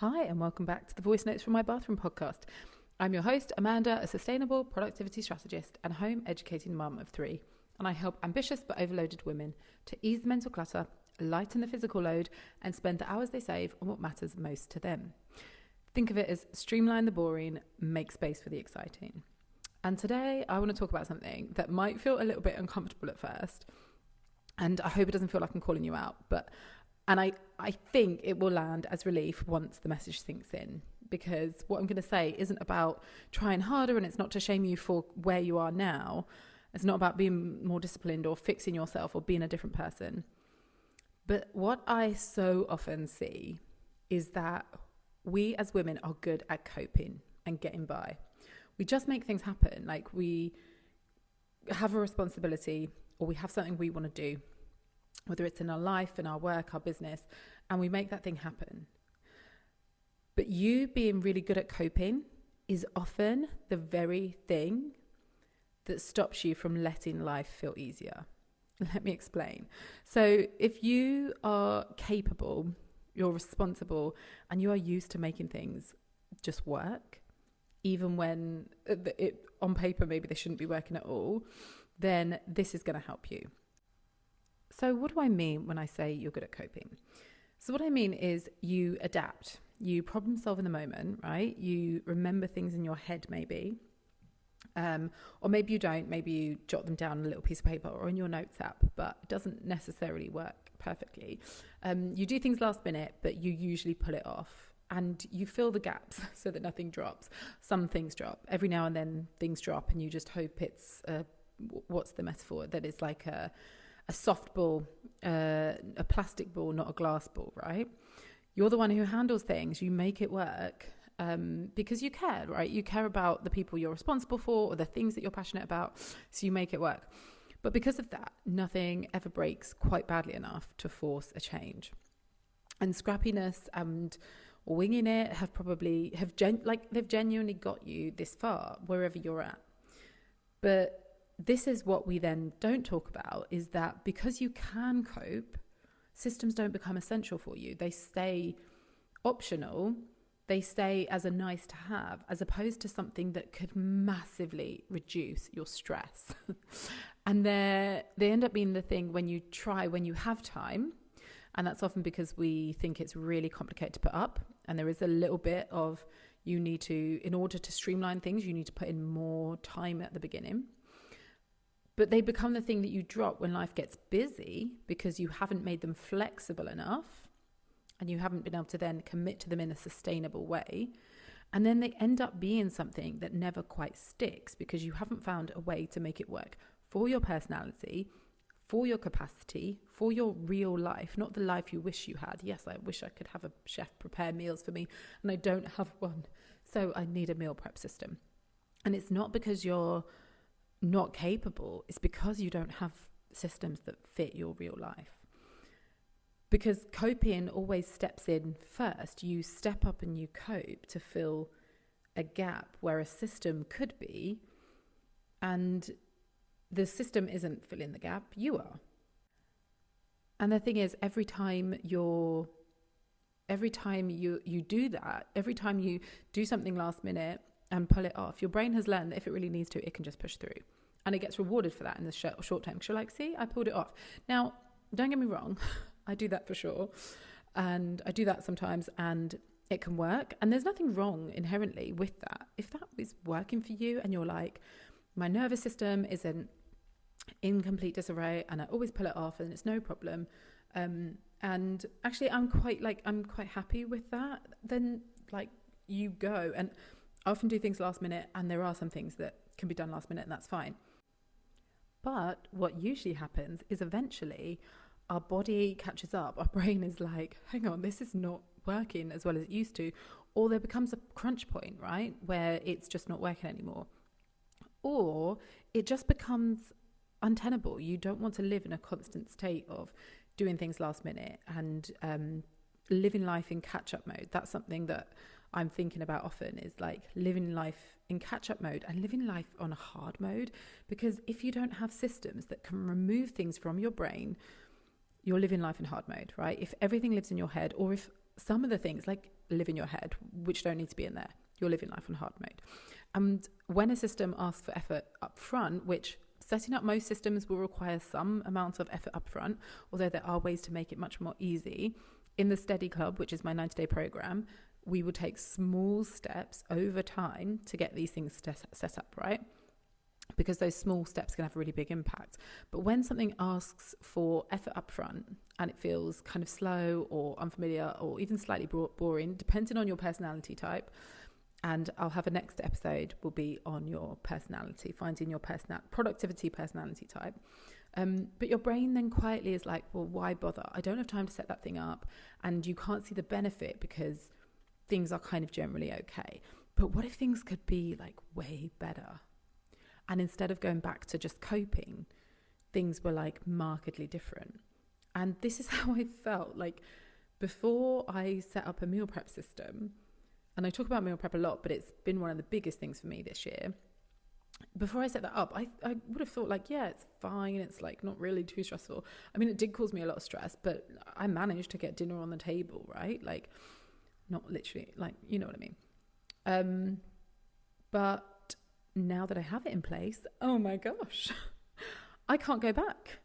Hi, and welcome back to the Voice Notes from My Bathroom podcast. I'm your host, Amanda, a sustainable productivity strategist and home educating mum of 3. And I help ambitious but overloaded women to ease the mental clutter, lighten the physical load, and spend the hours they save on what matters most to them. Think of it as streamline the boring, make space for the exciting. And today I want to talk about something that might feel a little bit uncomfortable at first. And I hope it doesn't feel like I'm calling you out, and I think it will land as relief once the message sinks in, because what I'm going to say isn't about trying harder, and it's not to shame you for where you are now. It's not about being more disciplined or fixing yourself or being a different person. But what I so often see is that we as women are good at coping and getting by. We just make things happen. Like, we have a responsibility or we have something we want to do, whether it's in our life, in our work, our business, and we make that thing happen. But you being really good at coping is often the very thing that stops you from letting life feel easier. Let me explain. So if you are capable, you're responsible, and you are used to making things just work, even when on paper maybe they shouldn't be working at all, then this is going to help you. So what do I mean when I say you're good at coping? So what I mean is you adapt, you problem solve in the moment, right? You remember things in your head maybe, or maybe you don't, maybe you jot them down on a little piece of paper or in your notes app, but it doesn't necessarily work perfectly. You do things last minute, but you usually pull it off and you fill the gaps so that nothing drops. Some things drop. Every now and then things drop and you just hope it's, what's the metaphor? That it's like a soft ball, a plastic ball, not a glass ball, right? You're the one who handles things. You make it work because you care, right? You care about the people you're responsible for or the things that you're passionate about, so you make it work. But because of that, nothing ever breaks quite badly enough to force a change. And scrappiness and winging it they've genuinely got you this far, wherever you're at. But this is what we then don't talk about, is that because you can cope, systems don't become essential for you. They stay optional. They stay as a nice to have, as opposed to something that could massively reduce your stress. And they end up being the thing when you have time. And that's often because we think it's really complicated to put up. And there is a little bit of, in order to streamline things, you need to put in more time at the beginning. But they become the thing that you drop when life gets busy because you haven't made them flexible enough and you haven't been able to then commit to them in a sustainable way. And then they end up being something that never quite sticks because you haven't found a way to make it work for your personality, for your capacity, for your real life, not the life you wish you had. Yes, I wish I could have a chef prepare meals for me, and I don't have one. So I need a meal prep system. And it's not because you're not capable, it's because you don't have systems that fit your real life. Because coping always steps in first. You step up and you cope to fill a gap where a system could be, and the system isn't filling the gap, you are. And the thing is, every time you do that, every time you do something last minute and pull it off, your brain has learned that if it really needs to, it can just push through. And it gets rewarded for that in the short term. Because you're like, see, I pulled it off. Now, don't get me wrong. I do that for sure. And I do that sometimes and it can work. And there's nothing wrong inherently with that. If that is working for you and you're like, my nervous system is in complete disarray and I always pull it off and it's no problem. And actually I'm quite happy with that. Then you go. And I often do things last minute, and there are some things that can be done last minute, and that's fine. But what usually happens is eventually our body catches up. Our brain is like, hang on, this is not working as well as it used to. Or there becomes a crunch point, right, where it's just not working anymore. Or it just becomes untenable. You don't want to live in a constant state of doing things last minute and living life in catch-up mode. That's something that I'm thinking about often, is like living life in catch-up mode and living life on a hard mode. Because if you don't have systems that can remove things from your brain, you're living life in hard mode, right? If everything lives in your head, or if some of the things like live in your head, which don't need to be in there. You're living life on hard mode. And when a system asks for effort up front, which setting up most systems will require some amount of effort up front, although there are ways to make it much more easy. In the Steady Club, which is my 90-day program, we will take small steps over time to get these things set up, right? Because those small steps can have a really big impact. But when something asks for effort up front and it feels kind of slow or unfamiliar or even slightly boring, depending on your personality type, and I'll have a next episode will be on your personality, finding your productivity personality type. But your brain then quietly is like, well, why bother? I don't have time to set that thing up. And you can't see the benefit because things are kind of generally okay. But what if things could be like way better? And instead of going back to just coping, things were like markedly different. And this is how I felt like before I set up a meal prep system. And I talk about meal prep a lot, but it's been one of the biggest things for me this year. Before I set that up, I would have thought like, yeah, it's fine. It's like not really too stressful. I mean, it did cause me a lot of stress, but I managed to get dinner on the table, right? Like not literally, like, you know what I mean? But now that I have it in place, oh my gosh, I can't go back.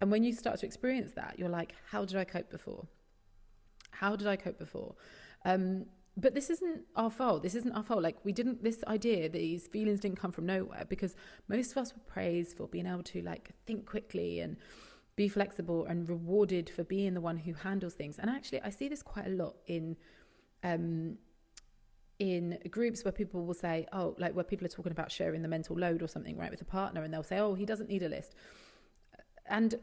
And when you start to experience that, you're like, how did I cope before? But this isn't our fault. Like these feelings didn't come from nowhere, because most of us were praised for being able to like think quickly and be flexible and rewarded for being the one who handles things. And actually I see this quite a lot in groups where people will say, oh, like where people are talking about sharing the mental load or something, right, with a partner, and they'll say, oh, he doesn't need a list. And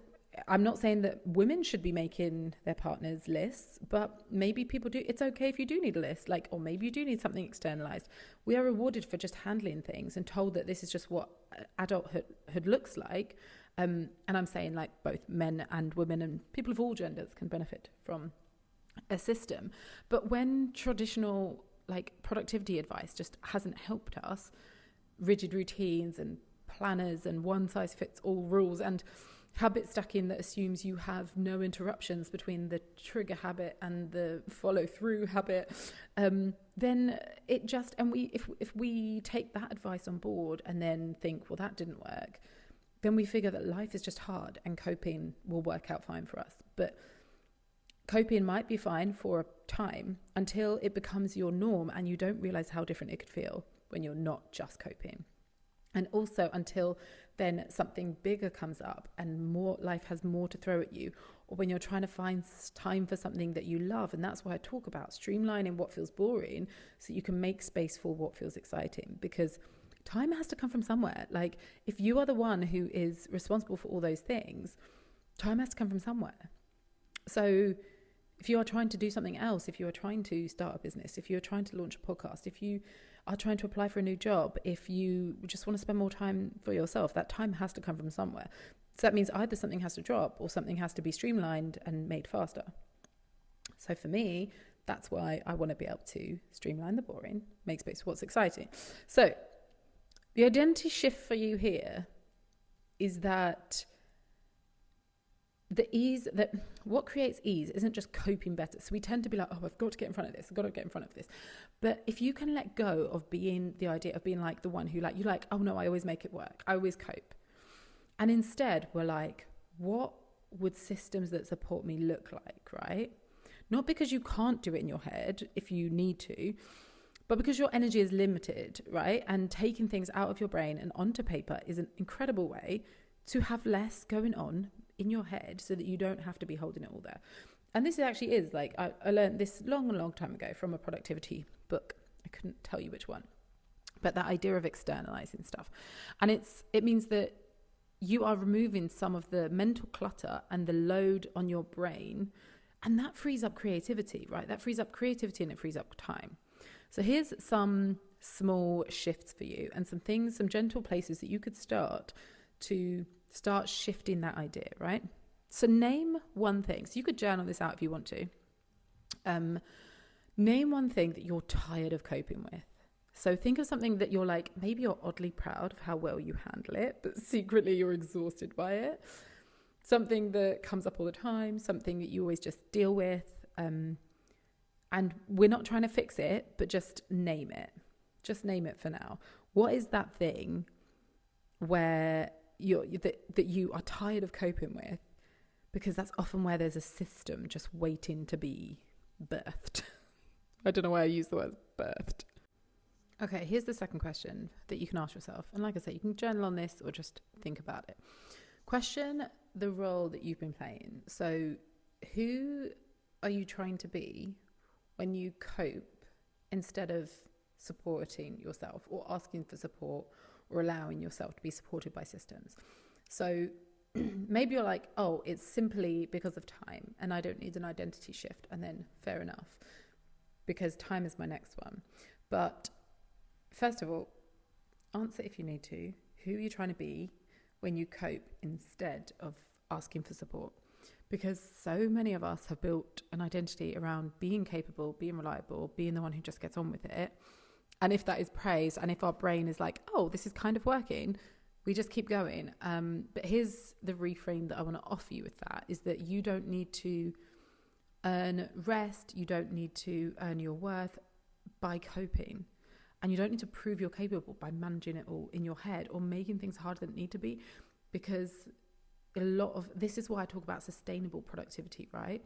I'm not saying that women should be making their partners lists, but maybe people do. It's okay if you do need a list, like, or maybe you do need something externalized. We are rewarded for just handling things and told that this is just what adulthood looks like. And I'm saying like both men and women and people of all genders can benefit from a system. But when traditional like productivity advice just hasn't helped us, rigid routines and planners and one size fits all rules and habit stacking that assumes you have no interruptions between the trigger habit and the follow through habit, then it just, and if we take that advice on board and then think, well, that didn't work, then we figure that life is just hard and coping will work out fine for us. But coping might be fine for a time until it becomes your norm and you don't realize how different it could feel when you're not just coping. And also until then something bigger comes up and more life has more to throw at you, or when you're trying to find time for something that you love. And that's why I talk about streamlining what feels boring so you can make space for what feels exciting, because time has to come from somewhere. Like if you are the one who is responsible for all those things, time has to come from somewhere. So if you are trying to do something else, if you are trying to start a business, if you're trying to launch a podcast, if you are trying to apply for a new job, if you just want to spend more time for yourself, that time has to come from somewhere. So that means either something has to drop or something has to be streamlined and made faster. So for me, that's why I want to be able to streamline the boring, make space for what's exciting. So the identity shift for you here is that the ease, that what creates ease isn't just coping better. So we tend to be like, oh, I've got to get in front of this. I've got to get in front of this. But if you can let go of being the idea of being like the one who like, you like, oh no, I always make it work. I always cope. And instead we're like, what would systems that support me look like, right? Not because you can't do it in your head if you need to, but because your energy is limited, right? And taking things out of your brain and onto paper is an incredible way to have less going on in your head so that you don't have to be holding it all there. And this actually is like, I learned this long time ago from a productivity book. I couldn't tell you which one, but that idea of externalizing stuff. And it means that you are removing some of the mental clutter and the load on your brain, and that frees up creativity, right? That frees up creativity and it frees up time. So here's some small shifts for you and some things, some gentle places that you could start to start shifting that idea, right? So name one thing. So you could journal this out if you want to. Name one thing that you're tired of coping with. So think of something that you're like, maybe you're oddly proud of how well you handle it, but secretly you're exhausted by it. Something that comes up all the time, something that you always just deal with. And we're not trying to fix it, but just name it. Just name it for now. What is that thing where that you are tired of coping with? Because that's often where there's a system just waiting to be birthed. I don't know why I use the word birthed. Okay, here's the second question that you can ask yourself. And like I said, you can journal on this or just think about it. Question the role that you've been playing. So who are you trying to be when you cope instead of supporting yourself or asking for support or allowing yourself to be supported by systems? So maybe you're like, oh, it's simply because of time and I don't need an identity shift. And then fair enough, because time is my next one. But first of all, answer if you need to, who are you trying to be when you cope instead of asking for support? Because so many of us have built an identity around being capable, being reliable, being the one who just gets on with it. And if that is praise, and if our brain is like, oh, this is kind of working, we just keep going. But here's the reframe that I want to offer you with that, is that you don't need to earn rest. You don't need to earn your worth by coping. And you don't need to prove you're capable by managing it all in your head or making things harder than it need to be. Because a lot of this is why I talk about sustainable productivity, right?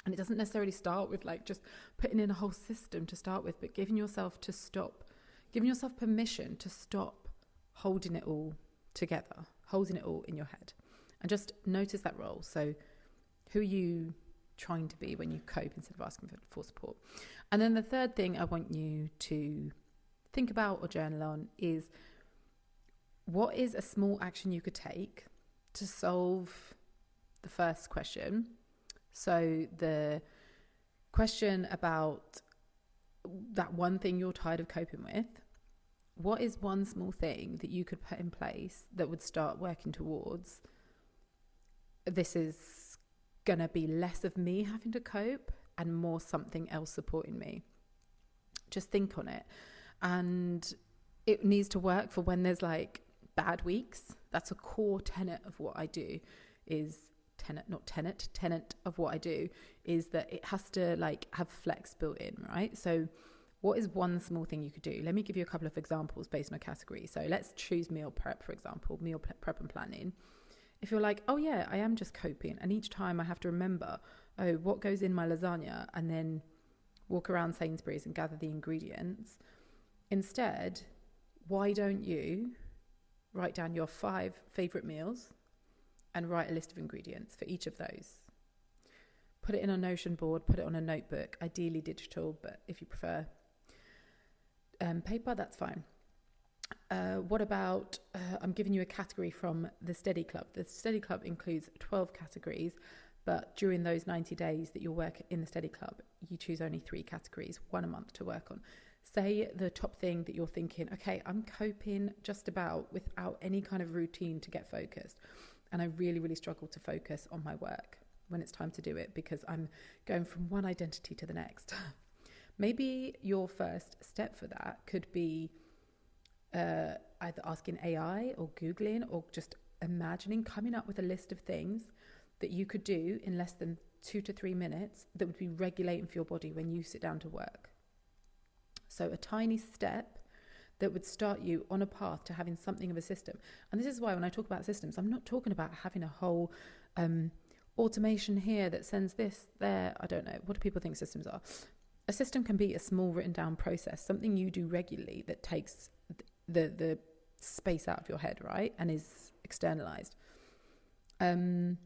And it doesn't necessarily start with like just putting in a whole system to start with, but giving yourself permission to stop holding it all together, holding it all in your head, and just notice that role. So who are you trying to be when you cope instead of asking for support? And then the third thing I want you to think about or journal on is, what is a small action you could take to solve the first question? So the question about that one thing you're tired of coping with, what is one small thing that you could put in place that would start working towards, this is going to be less of me having to cope and more something else supporting me? Just think on it. And it needs to work for when there's like bad weeks. That's a core tenet of what I do, is tenet of what I do is that it has to like have flex built in, right? So what is one small thing you could do? Let me give you a couple of examples based on a category. So let's choose meal prep, for example, meal prep and planning. If you're like, oh yeah, I am just coping, and each time I have to remember, oh, what goes in my lasagna, and then walk around Sainsbury's and gather the ingredients. Instead, why don't you write down your 5 favorite meals and write a list of ingredients for each of those? Put it in a Notion board, put it on a notebook, ideally digital, but if you prefer paper, that's fine. What about, I'm giving you a category from the Steady Club. The Steady Club includes 12 categories, but during those 90 days that you'll work in the Steady Club, you choose only 3 categories, 1 a month to work on. Say the top thing that you're thinking, okay, I'm coping just about without any kind of routine to get focused. And I really, really struggle to focus on my work when it's time to do it because I'm going from one identity to the next. Maybe your first step for that could be either asking AI or Googling or just imagining, coming up with a list of things that you could do in less than 2 to 3 minutes that would be regulating for your body when you sit down to work. So a tiny step that would start you on a path to having something of a system. And this is why when I talk about systems, I'm not talking about having a whole automation here that sends this there. I don't know. What do people think systems are? A system can be a small written down process, something you do regularly that takes the space out of your head, right? And is externalized. I'll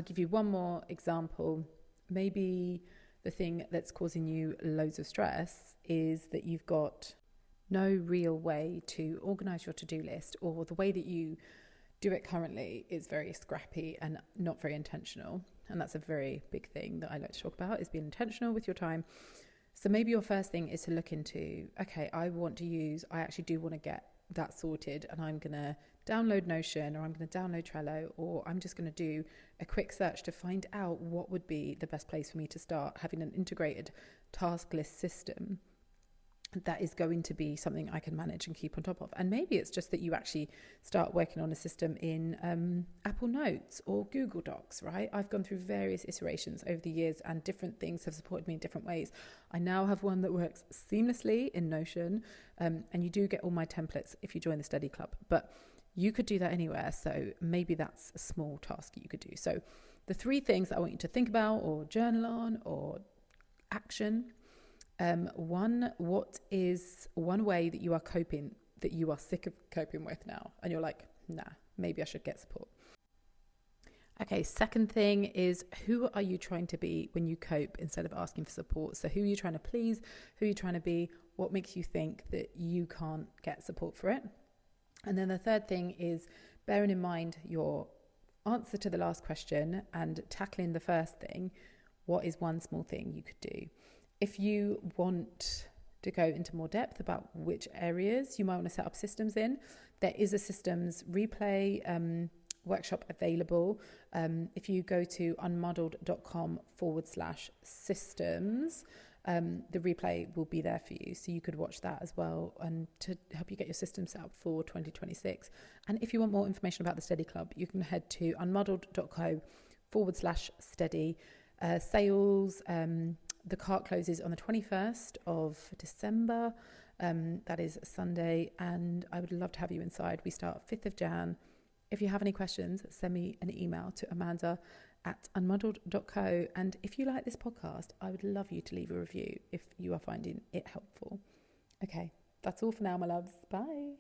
give you one more example. Maybe the thing that's causing you loads of stress is that you've got no real way to organize your to-do list, or the way that you do it currently is very scrappy and not very intentional. And that's a very big thing that I like to talk about, is being intentional with your time. So maybe your first thing is to look into, okay, I actually do want to get that sorted, and I'm going to download Notion, or I'm going to download Trello, or I'm just going to do a quick search to find out what would be the best place for me to start having an integrated task list system that is going to be something I can manage and keep on top of. And maybe it's just that you actually start working on a system in Apple Notes or Google Docs, right? I've gone through various iterations over the years and different things have supported me in different ways. I now have one that works seamlessly in Notion, and you do get all my templates if you join the study club, but you could do that anywhere. So maybe that's a small task you could do. So the 3 things that I want you to think about or journal on or action. 1, what is one way that you are coping, that you are sick of coping with now? And you're like, nah, maybe I should get support. Okay, second thing is, who are you trying to be when you cope instead of asking for support? So who are you trying to please? Who are you trying to be? What makes you think that you can't get support for it? And then the third thing is bearing in mind your answer to the last question and tackling the first thing. What is one small thing you could do? If you want to go into more depth about which areas you might want to set up systems in, there is a systems replay workshop available. If you go to unmuddled.com/systems, the replay will be there for you. So you could watch that as well and to help you get your system set up for 2026. And if you want more information about the Steady Club, you can head to unmuddled.co/steady. Sales, the cart closes on the 21st of December. That is Sunday, and I would love to have you inside. We start 5th of Jan. If you have any questions, send me an email to amanda@unmuddled.co. And if you like this podcast, I would love you to leave a review if you are finding it helpful. Okay, that's all for now, my loves. Bye.